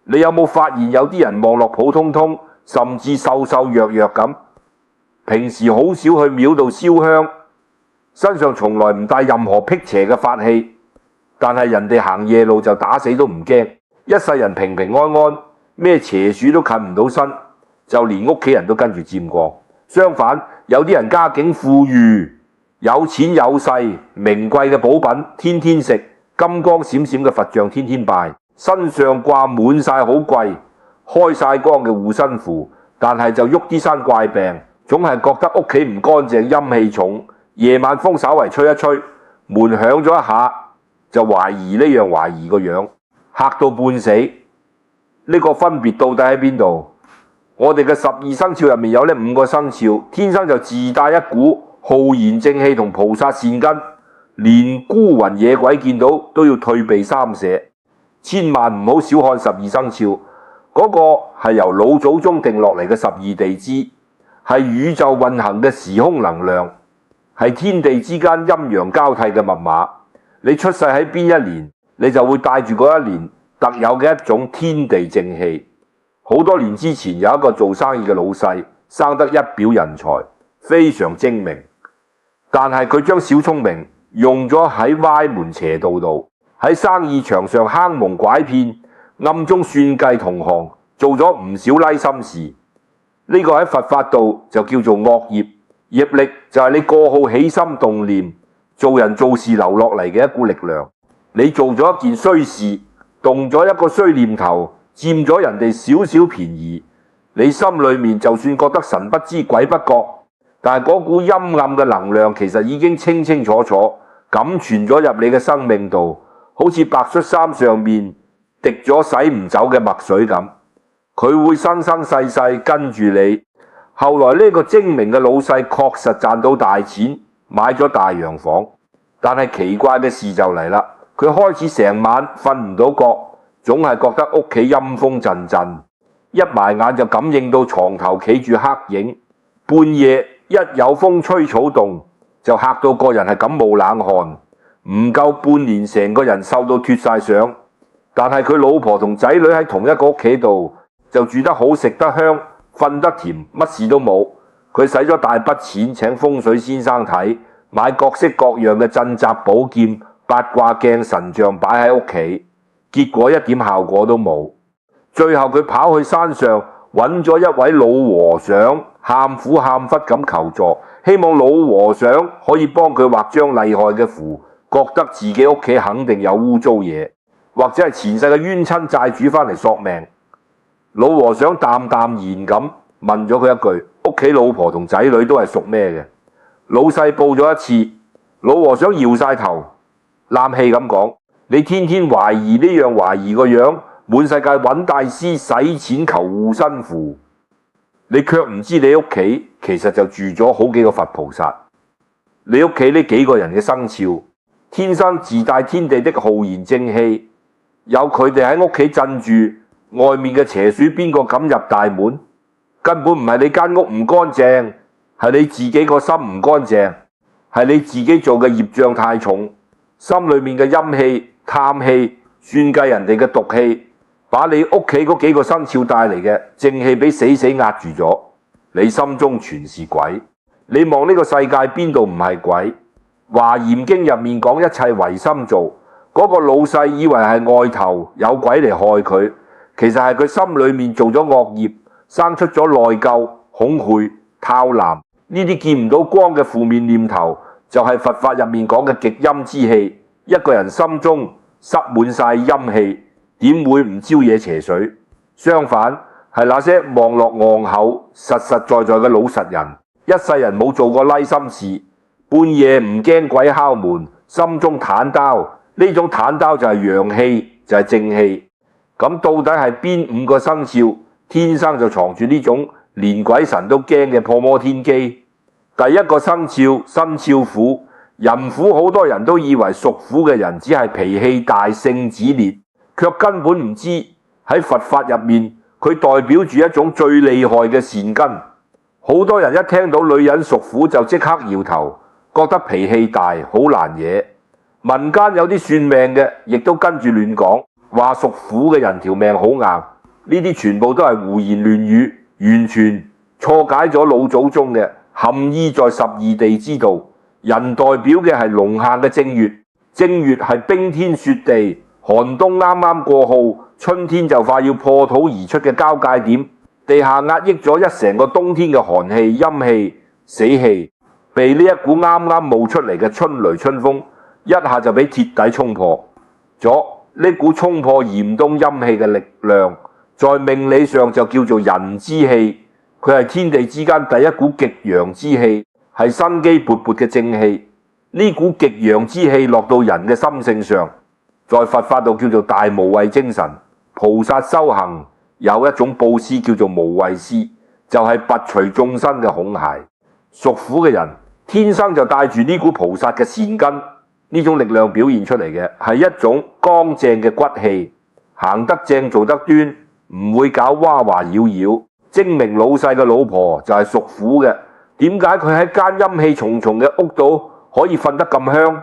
你有冇發現有啲人望落普通通，甚至瘦瘦弱弱咁，平時好少去廟度燒香，身上從來唔帶任何辟邪嘅法器，但係人哋行夜路就打死都唔驚，一世人平平安安，咩邪鼠都近唔到身，就連屋企人都跟住沾光。相反，有啲人家境富裕，有錢有勢，名貴嘅寶品天天食，金光閃閃嘅佛像天天拜，身上掛滿晒好貴開晒光嘅護身符，但係就喐啲生怪病，總係覺得屋企唔乾淨，陰氣重，夜晚風稍為吹一吹，門響咗一下就懷疑呢樣懷疑個樣，嚇到半死。呢個分別到底喺邊度？我哋嘅12生肖入面有呢5個生肖，天生就自帶一股浩然正氣同菩薩善根，連孤魂野鬼見到都要退避三舍。千萬唔好小看12生肖，嗰個係由老祖宗定落嚟嘅12地支，係宇宙運行嘅時空能量，係天地之間陰陽交替嘅密碼。你出世喺邊一年，你就會帶住嗰一年特有嘅一種天地正氣。好多年之前有一個做生意嘅老細，生得一表人才，非常精明，但係佢將小聰明用咗喺歪門邪道度，喺生意場上坑蒙拐騙，暗中算計同行，做咗唔少虧心事。呢個喺佛法度就叫做惡業，業力就係你過號起心動念，做人做事留落嚟嘅一股力量。你做咗一件衰事，動咗一個衰念頭，佔咗人哋少少便宜，你心裏面就算覺得神不知鬼不覺，但係嗰股陰暗嘅能量其實已經清清楚楚感傳咗入你嘅生命度，好似白恤衫上面滴咗洗唔走嘅墨水咁，佢會生生世世跟住你。後來呢個精明嘅老細確實賺到大錢，買咗大洋房，但係奇怪嘅事就嚟啦，佢開始成晚瞓唔到覺，總係覺得屋企陰風陣陣，一埋眼就感應到床頭企住黑影，半夜一有風吹草動就嚇到個人係感冒冷汗，唔夠半年成個人瘦到脫晒相。但係佢老婆同仔女喺同一個屋企度，就住得好，食得香，瞓得甜，乜事都冇。佢使咗大筆錢請風水先生睇，買各式各樣嘅鎮宅寶劍、八卦鏡、神像擺喺屋企，結果一點效果都冇。最後佢跑去山上揾咗一位老和尚，喊苦喊忽咁求助，希望老和尚可以幫佢畫張厲害嘅符，覺得自己屋企肯定有污糟嘢，或者係前世嘅冤親債主返嚟索命。老和尚淡淡然咁問咗佢一句：屋企老婆同仔女都係屬咩嘅？老細報咗一次，老和尚搖晒頭，攬氣咁講：你天天懷疑呢樣懷疑個樣，滿世界揾大師使錢求護身符，你卻唔知你屋企其實就住咗好幾個佛菩薩。你屋企呢幾個人嘅生肖，天生自帶天地的浩然正氣，有佢哋喺屋企鎮住，外面嘅邪鼠邊個敢入大門？根本唔係你間屋唔乾淨，係你自己個心唔乾淨，係你自己做嘅業障太重，心裏面嘅陰氣、貪氣、算計人哋嘅毒氣，把你屋企嗰幾個生肖帶嚟嘅正氣俾死死壓住咗，你心中全是鬼。你望呢個世界邊度唔係鬼？華嚴經入面講一切唯心造，嗰個老細以為係外頭有鬼嚟害佢，其實係佢心裏面做咗惡業，生出咗內疚、恐懼、貪婪呢啲見唔到光嘅負面念頭，就係佛法入面講嘅極陰之氣。一個人心中塞滿晒陰氣，點會唔招惹邪水？相反，係那些望落戇厚、實實在在嘅老實人，一世人冇做過虧心事，半夜唔驚鬼敲門，心中坦蕩，呢種坦蕩就係陽氣，就係正氣。咁到底係邊5個生肖天生就藏住呢種連鬼神都驚嘅破魔天機？第一個生肖生肖虎，人虎好多人都以為屬虎嘅人只係脾氣大、性子烈，卻根本唔知喺佛法入面佢代表住一種最厲害嘅善根。好多人一聽到女人屬虎就即刻搖頭，覺得脾氣大，好難惹。民間有啲算命嘅亦都跟住亂講，話屬虎嘅人條命好硬，呢啲全部都係胡言亂語，完全錯解咗老祖宗嘅含意在十二地之道。人代表嘅係龍夏嘅正月，正月係冰天雪地，寒冬啱啱過號，春天就快要破土而出嘅交界點。地下壓抑咗一成個冬天嘅寒氣、陰氣、死氣，被呢一股啱啱冒出嚟嘅春雷春風一下就俾鐵底衝破咗。呢股衝破嚴冬陰氣嘅力量，在命理上就叫做人之氣，佢係天地之間第一股極陽之氣，係生機勃勃嘅正氣。呢股極陽之氣落到人嘅心性上，在佛法度叫做大無畏精神。菩薩修行有一種布施叫做無畏施，就係拔除眾生嘅恐懼。屬虎嘅人天生就帶住呢股菩薩嘅善根，呢種力量表現出嚟嘅係一種剛正嘅骨氣，行得正做得端，唔會搞娃娃擾擾。精明老細嘅老婆就係屬虎嘅，點解佢喺間陰氣重重嘅屋度可以瞓得咁香？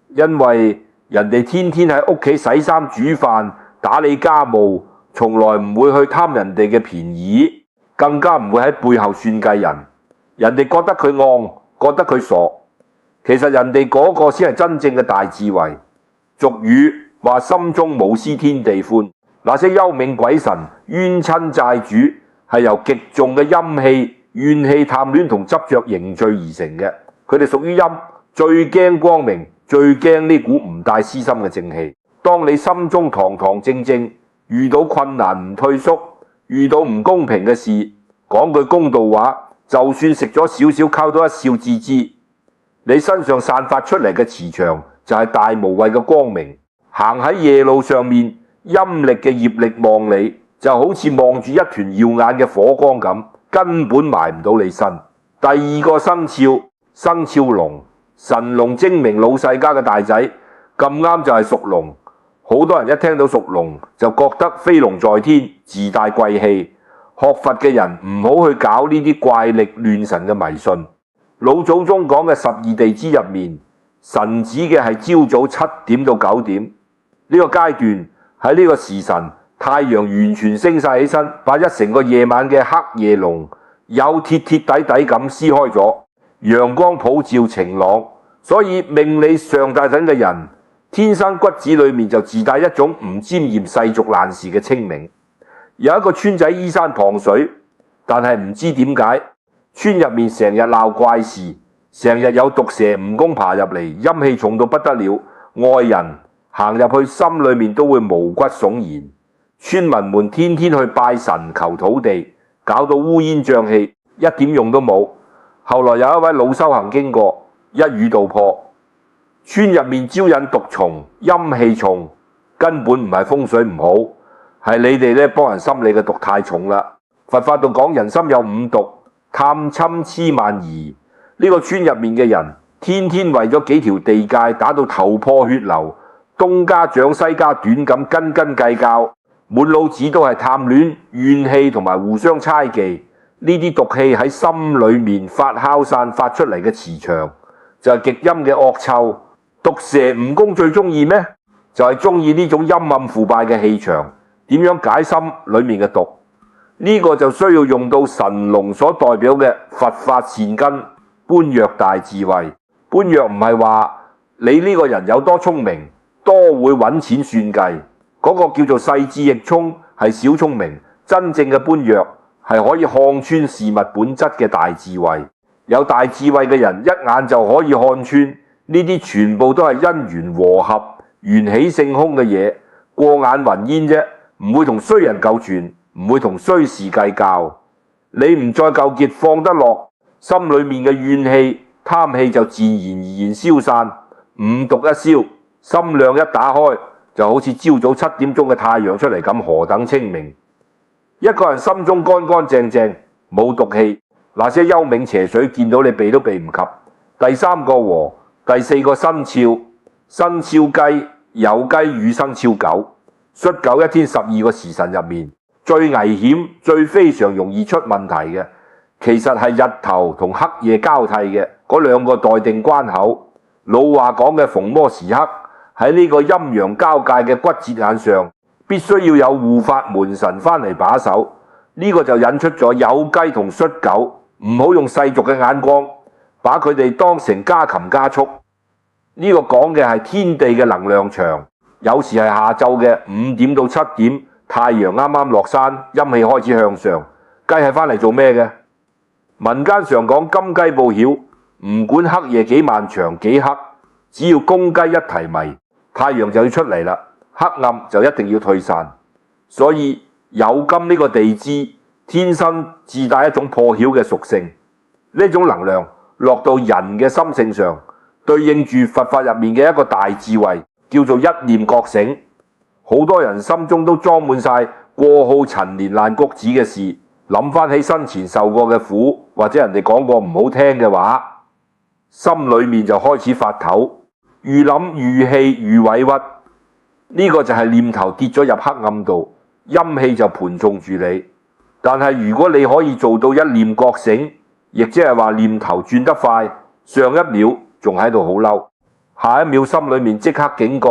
因為人哋天天喺屋企洗衫煮飯打理家務，從來唔會去貪人哋嘅便宜，更加唔會喺背後算計人。人哋覺得佢戇，覺得佢傻，其實人哋嗰個先係真正嘅大智慧。俗語話心中無私天地寬，那些幽冥鬼神、冤親債主係由極重嘅陰氣、怨氣、貪戀同執着凝聚而成嘅。佢哋屬於陰，最驚光明，最驚呢股唔帶私心嘅正氣。當你心中堂堂正正，遇到困難唔退縮，遇到唔公平嘅事，講句公道話，就算食咗少少，靠到一笑置之，你身上散發出嚟嘅磁場就係大無畏嘅光明。行喺夜路上面，陰力嘅業力望你，就好似望住一團耀眼嘅火光咁，根本埋唔到你身。第二個生肖，生肖龍，神龍精明老世家嘅大仔，咁啱就係屬龍。好多人一聽到屬龍就覺得飛龍在天，自帶貴氣。學佛嘅人唔好去搞呢啲怪力亂神嘅迷信。老祖宗講嘅十二地支入面，神指嘅係朝早7點到9點呢個階段，喺呢個時辰，太陽完全升晒起身，把一成個夜晚嘅黑夜龍有鐵鐵底底咁撕開咗，陽光普照晴朗。所以命理上大等嘅人，天生骨子裏面就自帶一種唔沾染世俗爛事嘅清明。有一個村仔依山傍水，但係唔知點解村入面成日鬧怪事，成日有毒蛇蜈蚣爬入嚟，陰氣重到不得了，外人行入去心裏面都會毛骨悚然。村民們天天去拜神求土地，搞到烏煙瘴氣，一點用都冇。後來有一位老修行經過，一語道破，村入面招引毒蟲，陰氣重，根本唔係風水唔好，係你哋咧幫人心理嘅毒太重啦。佛法度講人心有5毒，貪嗔癡慢疑。呢個村入面嘅人天天為咗幾條地界打到頭破血流，東家長西家短咁斤斤計較，滿腦子都係貪戀、怨氣同埋互相猜忌。呢啲毒氣喺心裏面發酵散發出嚟嘅磁場，就係極陰嘅惡臭。毒蛇蜈蚣最中意咩？就係中意呢種陰暗腐敗嘅氣場。點樣解心裏面嘅毒？呢個就需要用到神龍所代表嘅佛法善根、般若大智慧。般若唔係話你呢個人有多聰明，多會揾錢算計，嗰個叫做細智逆聰，係小聰明。真正嘅般若係可以看穿事物本質嘅大智慧。有大智慧嘅人一眼就可以看穿呢啲全部都係因緣和合、緣起性空嘅嘢，過眼雲煙啫，唔會同衰人糾纏，唔會同衰事計較。你唔再糾結，放得落，心裏面嘅怨氣、貪氣就自然而然消散。五毒一消，心量一打開，就好似朝早7點鐘嘅太陽出嚟咁，何等清明。一個人心中乾乾淨淨，冇毒氣，那些幽冥邪水見到你避都避唔及。第3個和，第4個生肖，生肖雞，酉雞與生肖狗。戌狗一天12個時辰入面，最危險、最非常容易出問題嘅，其實係日頭同黑夜交替嘅嗰2個待定關口。老話講嘅逢魔時刻，喺呢個陰陽交界嘅骨折眼上，必須要有護法門神返嚟把守。呢個就引出咗酉雞同戌狗，唔好用世俗嘅眼光，把佢哋當成家禽家畜。呢個講嘅係天地嘅能量場，有時係下晝嘅5點到7點，太陽啱啱落山，陰氣開始向上，雞係返嚟做咩嘅？民間常講金雞報曉，唔管黑夜幾漫長幾黑，只要公雞一啼鳴，太陽就要出嚟啦，黑暗就一定要退散。所以酉金呢個地支天生自帶一種破曉嘅屬性，呢種能量落到人嘅心性上，對應住佛法入面嘅一個大智慧，叫做一念覺醒。好多人心中都裝滿晒過好陳年爛谷子嘅事，諗翻起生前受過嘅苦，或者人哋講過唔好聽嘅話，心裏面就開始發抖，愈諗愈氣愈委屈。呢個就係念頭跌咗入黑暗度，陰氣就盤重住你。但係如果你可以做到一念覺醒，亦即係話念頭轉得快，上一秒仲喺度好嬲，下一秒心裏面即刻警覺，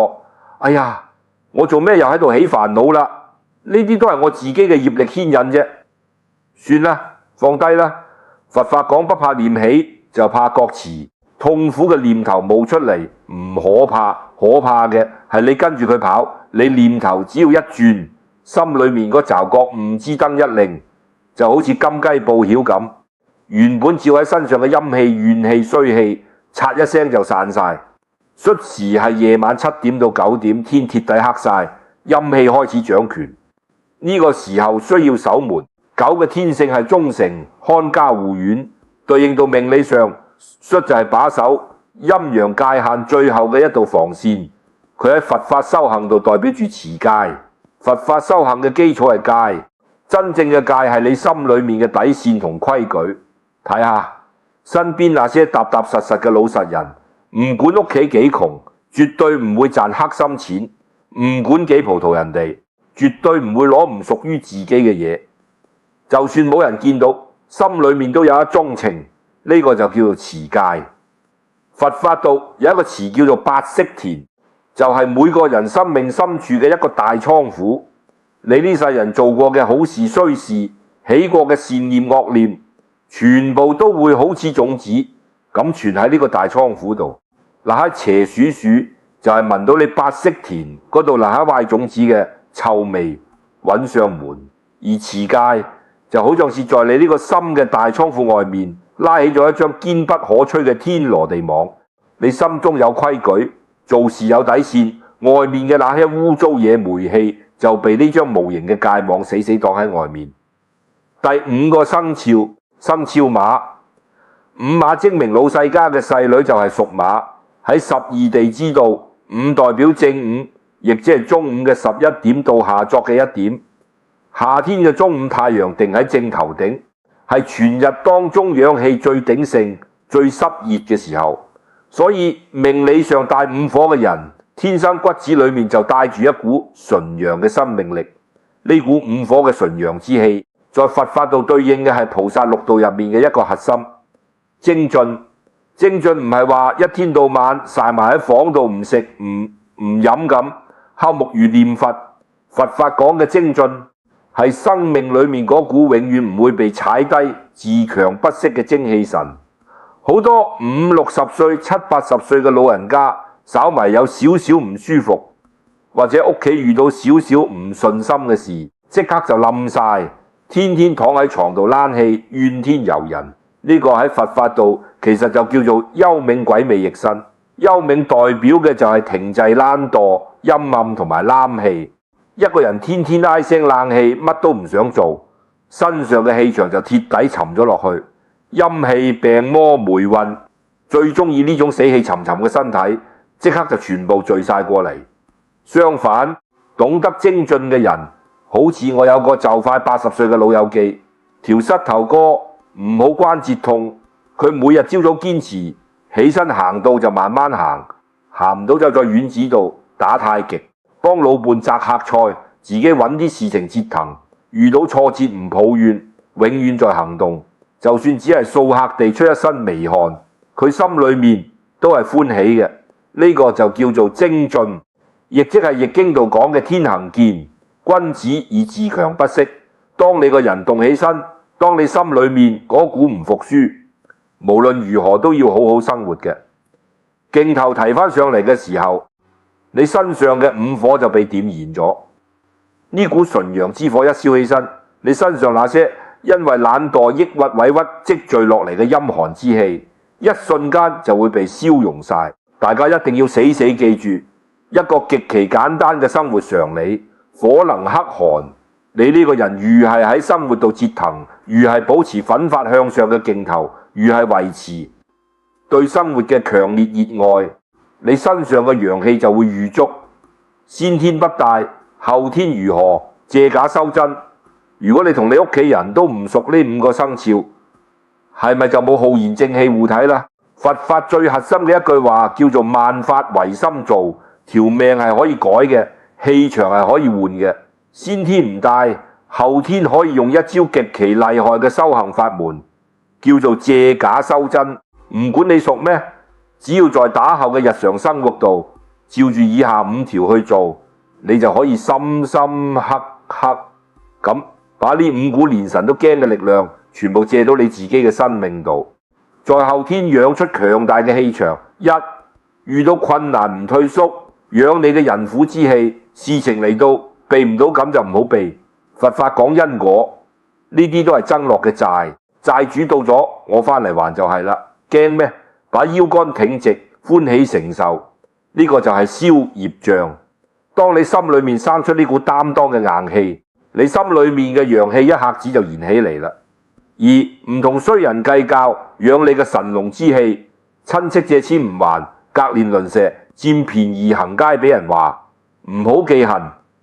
哎呀，我做咩又喺度起煩惱啦？呢啲都係我自己嘅業力牽引啫。算啦，放低啦。佛法講不怕念起，就怕覺遲。痛苦嘅念頭冒出嚟唔可怕，可怕嘅係你跟住佢跑，你念頭只要一轉，心裏面嗰驟覺悟之燈一靈，就好似金雞報曉咁，原本照喺身上嘅陰氣、怨氣、衰氣，嚓一聲就散晒。率時係夜晚7點到9點，天鐵底黑晒，陰氣開始掌權。呢個時候需要守門。狗嘅天性係忠誠、看家護院，對應到命理上，戌就係把守陰陽界限最後嘅一道防線。佢喺佛法修行度代表住持戒。佛法修行嘅基礎係戒，真正嘅戒係你心裏面嘅底線同規矩。睇下身邊那些踏踏實實嘅老實人，唔管屋企幾窮，絕對唔會賺黑心錢；唔管幾葡萄人哋，絕對唔會攞唔屬於自己嘅嘢。就算冇人見到，心裏面都有一宗情，呢個就叫做持戒。佛法度有一個詞叫做八識田，就係每個人生命深處嘅一個大倉庫。你呢世人做過嘅好事衰事，起過嘅善念惡念，全部都會好似種子咁存喺呢個大倉庫度。嗱，喺邪鼠鼠就係聞到你八識田嗰度留下壞種子嘅臭味，揾上門。而持戒就好像是在你呢個心嘅大倉庫外面拉起咗一張堅不可摧嘅天羅地網。你心中有規矩，做事有底線，外面嘅那些污糟嘢霉氣就被呢張無形嘅戒網死死擋喺外面。第5個生肖，生肖馬。午馬精明老世家嘅細女就係屬馬，喺12地支度，午代表正午，亦即係中午嘅11點到下晝嘅1點。夏天嘅中午，太陽定喺正頭頂，係全日當中陽氣最鼎盛、最濕熱嘅時候。所以命理上帶午火嘅人，天生骨子裏面就帶住一股純陽嘅生命力。呢股午火嘅純陽之氣，在佛法度對應嘅係菩薩六道入面嘅一個核心。精進，精進唔係話一天到晚曬埋喺房度唔食唔飲咁，敲木魚念佛。佛法講嘅精進，係生命裏面嗰股永遠唔會被踩低、自強不息嘅精氣神。好多50、60歲、70、80歲嘅老人家，稍為有少少唔舒服，或者屋企遇到少少唔順心嘅事，即刻就冧晒，天天躺喺床度躝氣，怨天尤人。呢個喺佛法度其實就叫做幽冥鬼魅役身。幽冥代表嘅就係停滯懶惰、陰暗同埋躝氣。一個人天天唉聲冷氣，乜都唔想做，身上嘅氣場就鐵底沉咗落去，陰氣、病魔、霉運，最中意呢種死氣沉沉嘅身體，即刻就全部聚晒過嚟。相反，懂得精進嘅人，好似我有個就快80歲嘅老友記，條膝頭哥唔好關節痛，佢每日朝早堅持起身行到就慢慢行，行唔到就在院子度打太極，幫老伴摘客菜，自己揾啲事情折騰，遇到挫折唔抱怨，永遠在行動。就算只係掃客地出一身微汗，佢心裏面都係歡喜嘅。呢個就叫做精進，亦即係易經度講嘅天行健。君子以自強不息。當你個人動起身，當你心裏面嗰股唔服輸，無論如何都要好好生活嘅。勁頭提返上嚟嘅時候，你身上嘅五火就被點燃咗。呢股純陽之火一燒起身，你身上那些因為懶惰、抑鬱、委屈積聚落嚟嘅陰寒之氣，一瞬間就會被消融晒。大家一定要死死記住一個極其簡單嘅生活常理：火能克寒。你呢個人愈係喺生活度折騰，愈係保持奮發向上嘅勁頭，愈係維持對生活嘅強烈熱愛，你身上嘅陽氣就會愈足。先天不大，後天如何？借假修真。如果你同你屋企人都唔熟呢5個生肖，係咪就冇浩然正氣護體啦？佛法最核心嘅一句話叫做萬法唯心造，條命係可以改嘅，氣場係可以換嘅。先天唔大，後天可以用一招極其厲害嘅修行法門，叫做借假修真。唔管你熟咩，只要在打後嘅日常生活度照住以下5條去做，你就可以深深刻刻咁把呢5股連神都驚嘅力量全部借到你自己嘅生命度，在後天養出強大嘅氣場。一，遇到困難唔退縮，養你嘅人虎之氣。事情嚟到避唔到咁就唔好避。佛法講因果，呢啲都係爭落嘅債，債主到咗我返嚟還就係啦。驚咩？把腰桿挺直，歡喜承受，呢個就係消業障。當你心裏面生出呢股擔當嘅硬氣，你心裏面嘅陽氣一下子就燃起嚟啦。而唔同衰人計較，養你嘅神龍之氣。親戚借錢唔還，隔鄰鄰舍佔便宜行街俾人話，唔好記恨，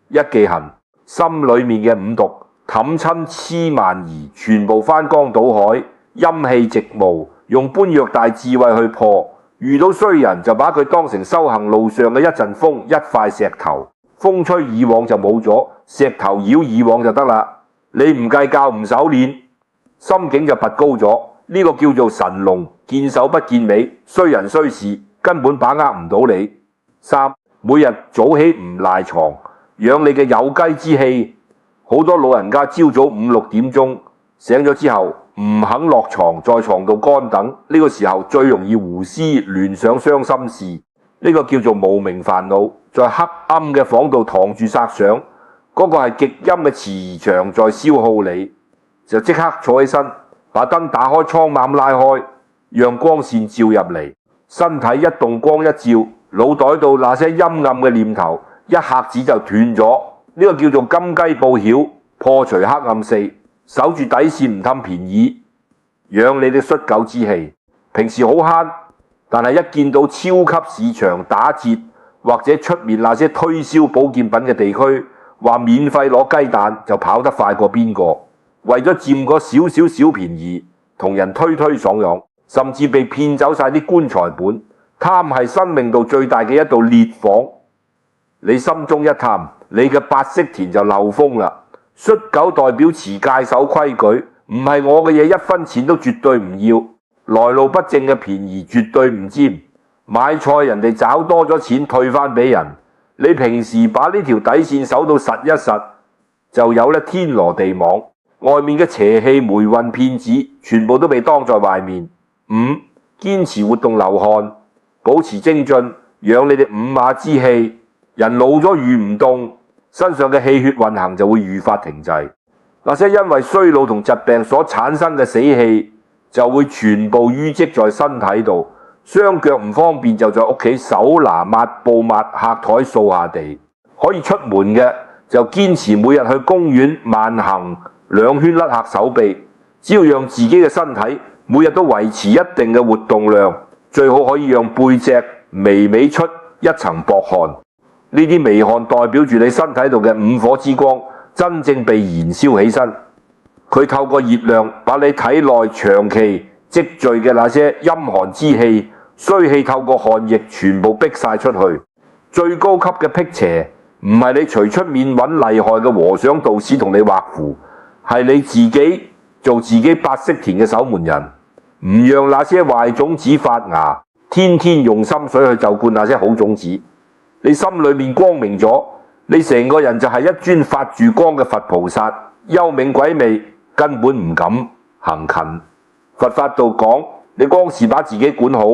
一記恨，心裏面嘅5毒氹親黐萬兒，全部翻江倒海，陰氣直無，用般若大智慧去破。遇到衰人就把佢當成修行路上嘅一陣風，一塊石頭，風吹以往就冇咗，石頭繞以往就得啦。你唔計較唔手鏈，心境就拔高咗。呢個叫做神龍見首不見尾，衰人衰事根本把握唔到你。3，每日早起唔賴床，養你嘅有雞之氣。好多老人家朝早5、6點鐘醒咗之後唔肯落床，在床度乾等，呢個時候最容易胡思亂想傷心事。呢個叫做無明煩惱，在黑暗嘅房度躺住殺想，嗰個係極陰嘅磁場在消耗你，就即刻坐起身，把燈打開，窗幔拉開，讓光線照入嚟，身體一動光一照，腦袋到那些陰暗嘅念頭一下子就斷咗。呢個叫做金雞報曉，破除黑暗四，守住底線唔貪便宜，養你的率狗之氣。平時好慳，但係一見到超級市場打折或者出面那些推銷保健品嘅地區，話免費攞雞蛋就跑得快過邊個？為咗佔個小便宜，同人推搪爽，甚至被騙走晒啲棺材本。貪係生命度最大嘅一道烈火，你心中一貪，你嘅八識田就漏風啦。率狗代表持戒守規矩，唔係我嘅嘢1分錢都絕對唔要，來路不正嘅便宜絕對唔沾。買菜人哋找多咗錢退返俾人，你平時把呢條底線守到實一實，就有咧天羅地網。外面嘅邪氣、霉運、騙子，全部都被當在外面。5，堅持活動流汗，保持精進，養你哋5馬之氣。人老咗愈唔動，身上嘅氣血運行就會愈發停滯。那些因為衰老同疾病所產生嘅死氣，就會全部淤積在身體度。雙腳唔方便就在屋企手拿抹布抹客台掃下地。可以出門嘅就堅持每日去公園慢行2圈甩下手臂。只要讓自己嘅身體每日都維持一定嘅活動量，最好可以讓背脊微微出一層薄汗。呢啲微汗代表住你身體度嘅5火之光真正被燃燒起身，佢透過熱量把你體內長期積聚嘅那些陰寒之氣、衰氣透過汗液全部逼晒出去。最高級嘅辟邪唔係你隨出面揾厲害嘅和尚道士同你畫符，係你自己做自己八識田嘅守門人，唔讓那些壞種子發芽，天天用心水去就灌那些好種子。你心裏面光明咗，你成個人就係一尊發住光嘅佛菩薩，幽冥鬼魅，根本唔敢行近。佛法度講，你光是把自己管好，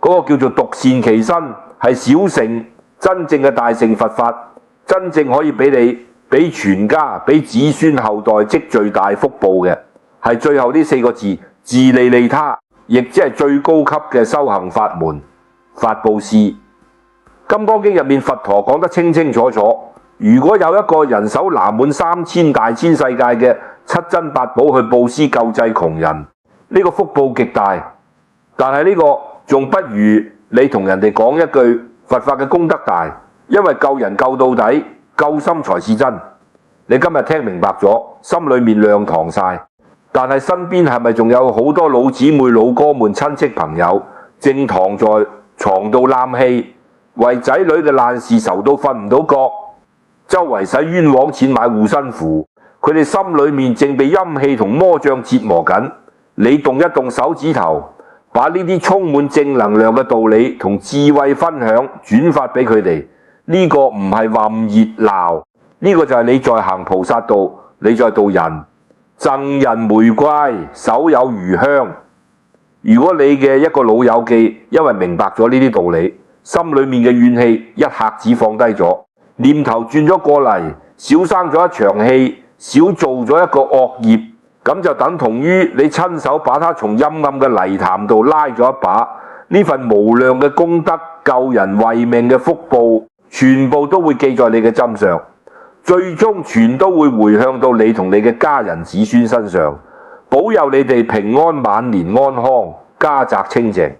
嗰個叫做獨善其身，係小乘真正嘅大乘佛法，真正可以俾你俾全家俾子孫後代積聚大福報嘅，係最後呢4個字，自利利他，亦即係最高級嘅修行法門，法布施。金剛經入面佛陀講得清清楚楚，如果有一個人手拿滿3000大千世界嘅七珍八寶去布施救濟窮人，呢個福報極大。但係呢個仲不如你同人哋講一句佛法嘅功德大，因為救人救到底，救心才是真。你今日聽明白咗，心裏面亮堂晒，但係身邊係咪仲有好多老姊妹老哥們親戚朋友正躺在床度攬氣，為仔女嘅爛事愁到瞓唔到覺，周圍使冤枉錢買護身符，佢哋心裏面正被陰氣同魔障折磨緊。你動一動手指頭，把呢啲充滿正能量嘅道理同智慧分享轉發俾佢哋，呢個唔係話熱鬧，呢個就係你在行菩薩道，你在度人。贈人玫瑰，手有餘香。如果你嘅一個老友記因為明白咗呢啲道理，心裏面嘅怨氣一下子放低咗，念頭轉咗過嚟，少生咗一場氣，少做咗一個惡業，咁就等同於你親手把他從陰暗嘅泥潭度拉咗一把。呢份無量嘅功德、救人慧命嘅福報，全部都會記在你嘅心上，最終全都會回向到你同你嘅家人子孫身上，保佑你哋平安晚年安康，家宅清淨。